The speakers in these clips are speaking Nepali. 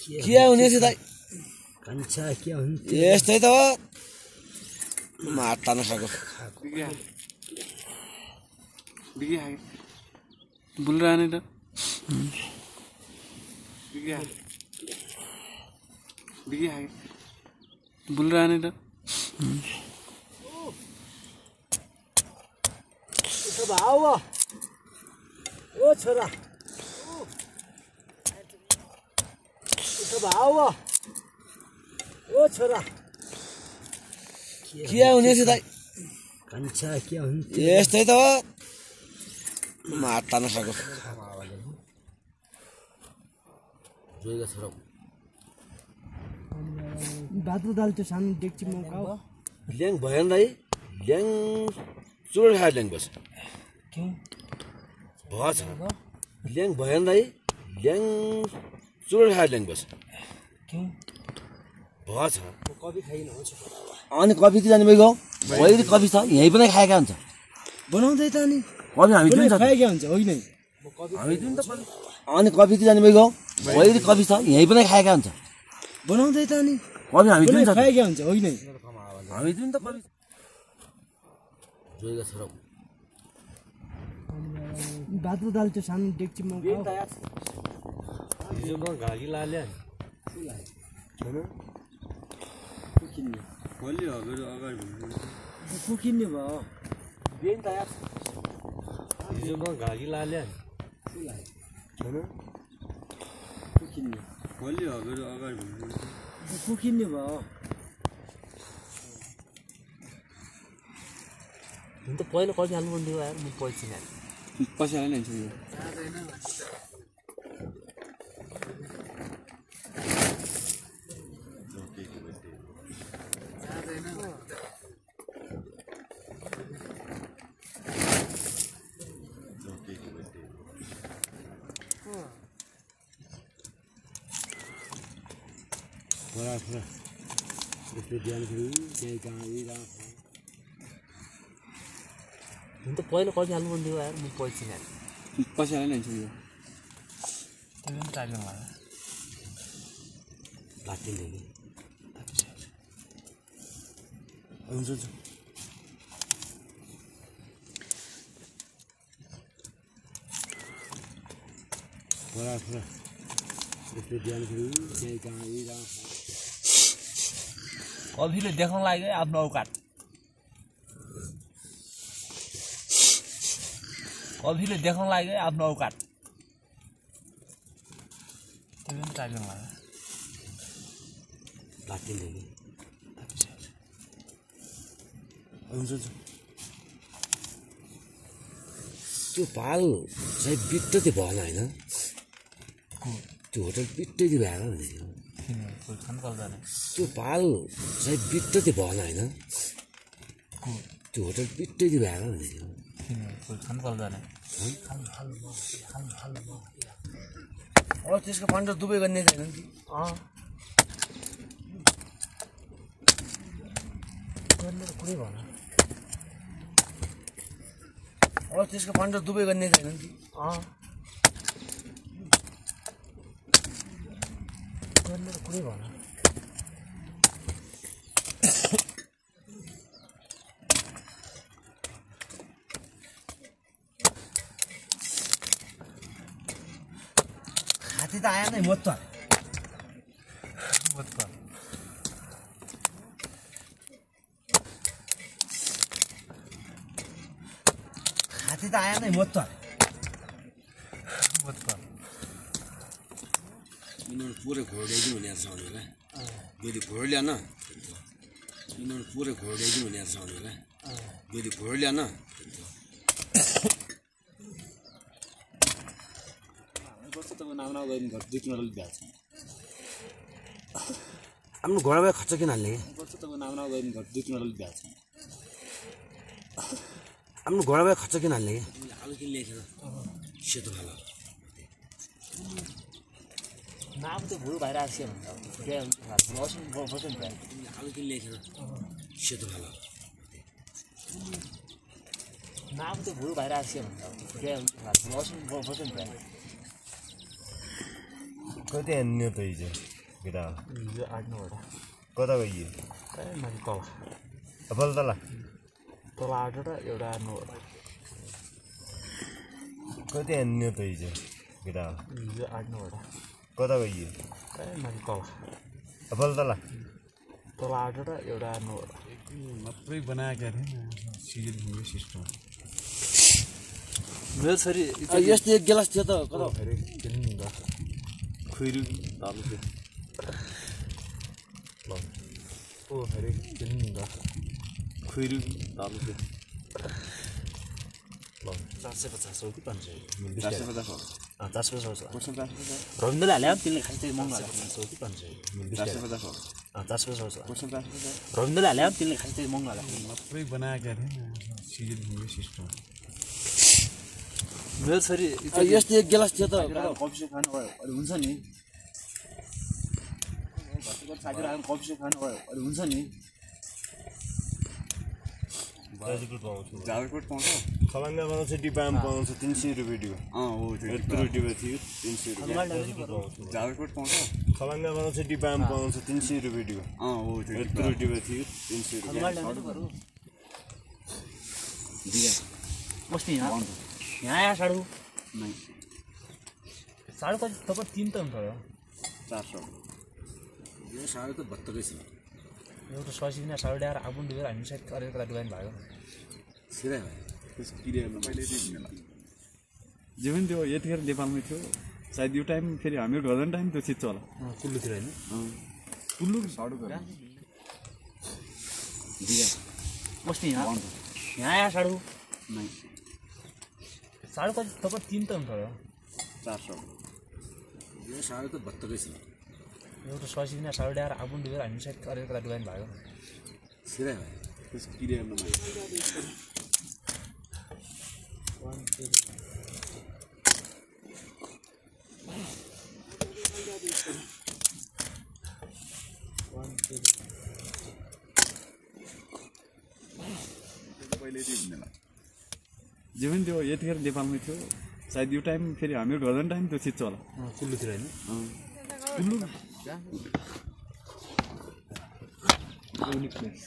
के हुने चाहिँ दाइ कान्छा के हुन्छ यस्तै त हो मार्ता नसक्यो बुलिरहने त बुलिरहने त भाउ ओ छोरा भाउ ओ छोरा के हुने चाहिँ दाइ कान्छा के हुन्छ यस्तै त हो मार्ता नसक्यो जोइगा छोरा भात र दाल त्यो सानो डेक्ची मौका हो ल्याङ भएन दाइ ल्याङ चुरोट खाएर ल्याङ बस भएछ ल्याङ भएन दाइ ल्याङ चुरोट खाएर ल्याङ बस भएछ कफी खाइन हुन्छ अनि कफी चाहिँ जाने गाउँ वहीँ कफी छ यहीँ पनि खाएका हुन्छ बनाउँदै त अनि कफी हामी पनि छ खाएका हुन्छ होइन हामी पनि त अनि कफी चाहिँ जाने गाउँ वहीँ कफी छ यहीँ पनि खाएका हुन्छ बनाउँदै त अनि कफी हामी पनि छ खाएका हुन्छ होइन हामी पनि त कफी जोइगा छोरा भात र दाल त्यो सानो डेक्ची मौका हो हिजोको घाकी लाले को किन्ने भयो हिजोको घाकी लाले को किन्ने भयो त पहिला कति हाल्नु पर्ने यार म पैसा नि पैसा हाल्ने हुन्छ यो छोरा छोरा यस्तो बिहान फेरि त्यहीँ कहाँ हुन त पहिला कति हाल्नु पर्ने यार म पैसा नि पैसा हाल्ने हुन्छ यो लाटिन कि हुन्छ हुन्छ छोरा छोरा यस्तो बिहान फेरि त्यहीँ कहाँ कफीले देखाउन लाग्यो आफ्नो औकात कफीले देखाउन लाग्यो आफ्नो औकात त्यो पनि चाहिन्छ मलाई लाटिन कि हुन्छ हुन्छ त्यो पाल चाहिँ बित्तै भएन होइन त्यो होटल बित्तै भएन भनेको त्यो पाल चाहिँ बित्तै भएन होइन त्यो होटल बित्तै भएन भनेको अब त्यसको फन्ड दुबई गर्ने छैन नि कुरै भएन अब त्यसको फन्ड दुबई गर्ने छैन नि कुरै भएन हात्ती त आएन नि मोत्त हात्ती त आएन नि मोत्त यिनीहरू पुरै घोड्याइदिउँ भनेर छ होला बेली घोड ल्यान यिनीहरू पुरै घोड्याइदिउँ भनेर छ होला बेली घोड ल्यान आफ्नो घोडामा खर्च किन हाल्ने आफ्नो घोडामा खर्च किन हाल्ने आलु किन लेखेर सेतो खाला नाम त भुल भइरहेको छ भन्छ आलु किन लेखेर सेतो खाला नाम त भुल भइरहेको छ भन्छ कति हान्ने त हिजो केटा हिजो 8-9 वटा कता गइयो माथि तल बल तल 8 वटा एउटा 9 वटा कति हान्यो त हिजो केटा हिजो 8-9 वटा कता गइयो माथि तल बल तल 8 वटा एउटा 9 वटा मात्रै बनाएका थिएँ सिजन हुने सिस्टम मेरो छोरी यस्तो एक गिलास थियो त कता खुइरु तालु ल ओ फेरि किन्नु खुइरु तालु ल 450 हो कि 500 450 रविन्द्रले हाल्यो तिमीले खास चाहिँ महँगो हाल्यो कि 500 450 रविन्द्रले हाल्यो तिमीले खास चाहिँ महँगो हाल्यो मात्रै बनाएका थिएँ सिजन हुने सिस्टम मेरो छोरी यस्तो एक गिलास थियो त कफी खानु भयो अरे हुन्छ नि साथीहरु कफी खानु भयो अरे हुन्छ नि जालकोट पाउँछ खलङ्गा पाउँछ डिब्बामा पाउँछ 300 रुपैयाँ डिब्बा हो त्यो यत्रो डिब्बा थियो 300 रुपैयाँ जालकोट पाउँछ खलङ्गा पाउँछ डिब्बामा पाउँछ 300 रुपैयाँ डिब्बा हो त्यो यत्रो डिब्बा थियो 300 रुपैयाँ बस्ती यहाँ आया साडू साडू कति तपाईँ 3 त हुन्छ 400 यो साडे त भत्तकै छ एउटा ससिना साडू ल्याएर आफू डुबेर हामी साइड गरेर कता डुबाइन भयो सिधै भयो त्यसको क्लियरमा मैले दिने जे पनि त्यो यतिखेर नेपालमै थियो सायद यो टाइम फेरि हामीहरू गर्दैन टाइम त्यो छिट्छ होला कुल्लुतिर होइन कुल्लु साडू बस्ती यहाँ आया साडू साडू कति तपाईँ 3 त हुन्छ 400 यो साडे त भत्तकै छ एउटा ससिना साडू ल्याएर आफू डुबेर हामी साइड गरेर कता डुबाइन भयो सिधै भयो त्यसको क्लियरमा पहिले दिने जे पनि त्यो यतिखेर नेपालमै थियो सायद यो टाइम फेरि हामीहरू गर्दैन टाइम त्यो छिट्छ होला कुल्लुतिर होइन Kullu unique place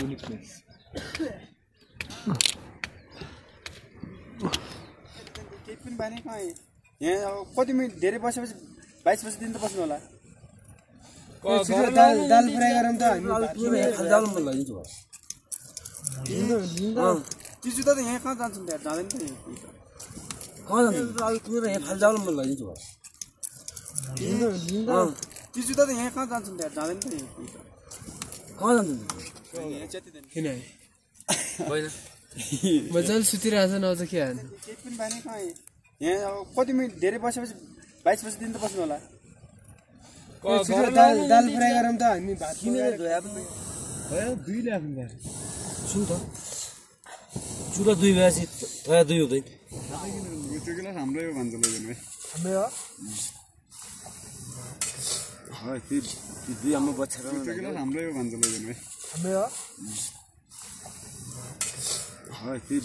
unique place केही पनि बानी कहाँ यहाँ अब कति मिनट धेरै बसेपछि 22 दिन त बस्नु होला दाल फ्राई गरौँ त हामी जालमा लगिदिन्छु त्यो जुत्ता त यहाँ कहाँ जान्छौँ त्यहाँ जाँदैन त कहाँ जान्छ अलिक कुरो यहाँ फाल जालमा लगिदिन्छु त्यो जुत्ता त यहाँ कहाँ जान्छौँ त्यहाँ जाँदैन त कहाँ जान्छ किन होइन मजाले सुतिरहेछ न अझ के हाल्नु केही पनि बानी कहाँ यहाँ अब कति मिनट धेरै बसेपछि 22 दिन त बस्नु होला दाल फ्राई गरौँ त हामी भात किनेर धोया पनि 2 ल्याएको सुन त चुरा 2 भएपछि तया 2 हुँदैन त्यो गिलास हाम्रै हो भन्छ लैजानु है है ती 2 हाम्रो बच्चा त्यो गिलास हाम्रै हो भन्छ लैजानु है है ती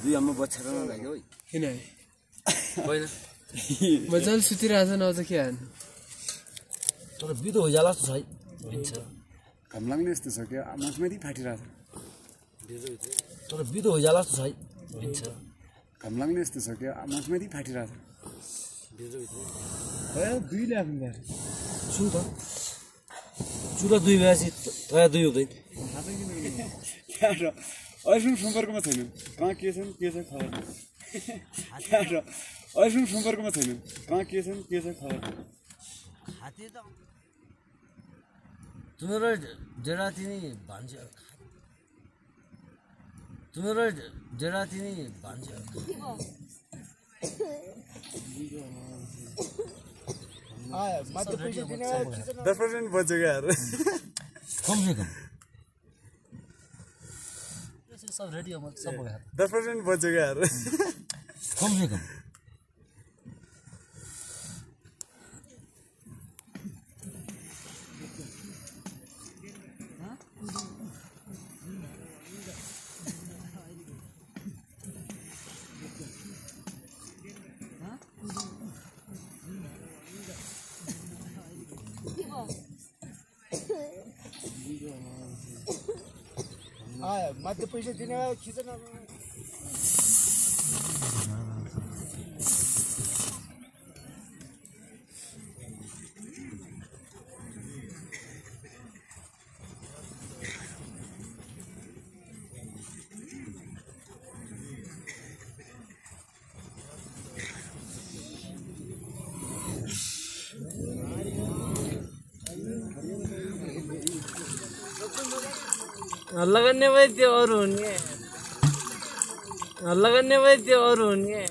2 हाम्रो बच्चा लाग्यो है किन होइन मजाले सुतिरहेछ न अझ के हाल्नु तर बिदो हो जाला जस्तो छ है घाम लाग्ने यस्तो छ क्या माथि फाटिरहेछ तर बिदो हो जाला जस्तो छ है घाम लाग्ने यस्तो छ क्या माथि फाटिरहेछ 2 ल्याएको सुन त चुरा 2 भएपछि तया 2 हुँदैन अहिलेसम्म सम्पर्कमा छैनौँ कहाँ के छन् के छ खबर अहिलेसम्म सम्पर्कमा छैनौँ कहाँ के छन् के छ खबर तिम्रो जेडा तिनी भन्छ तिम्रो जेडा तिनी भन्छ 10% बच्यो क्या यार कम से कम सब रेडी हो सब हो गया 10% बच्यो क्या यार कम से कम मध्ये पैसे दिने खिचन हल्ला गर्ने भए त्यो अरू हुने हल्ला गर्ने भए त्यो अरू हुने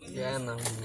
क्या नाम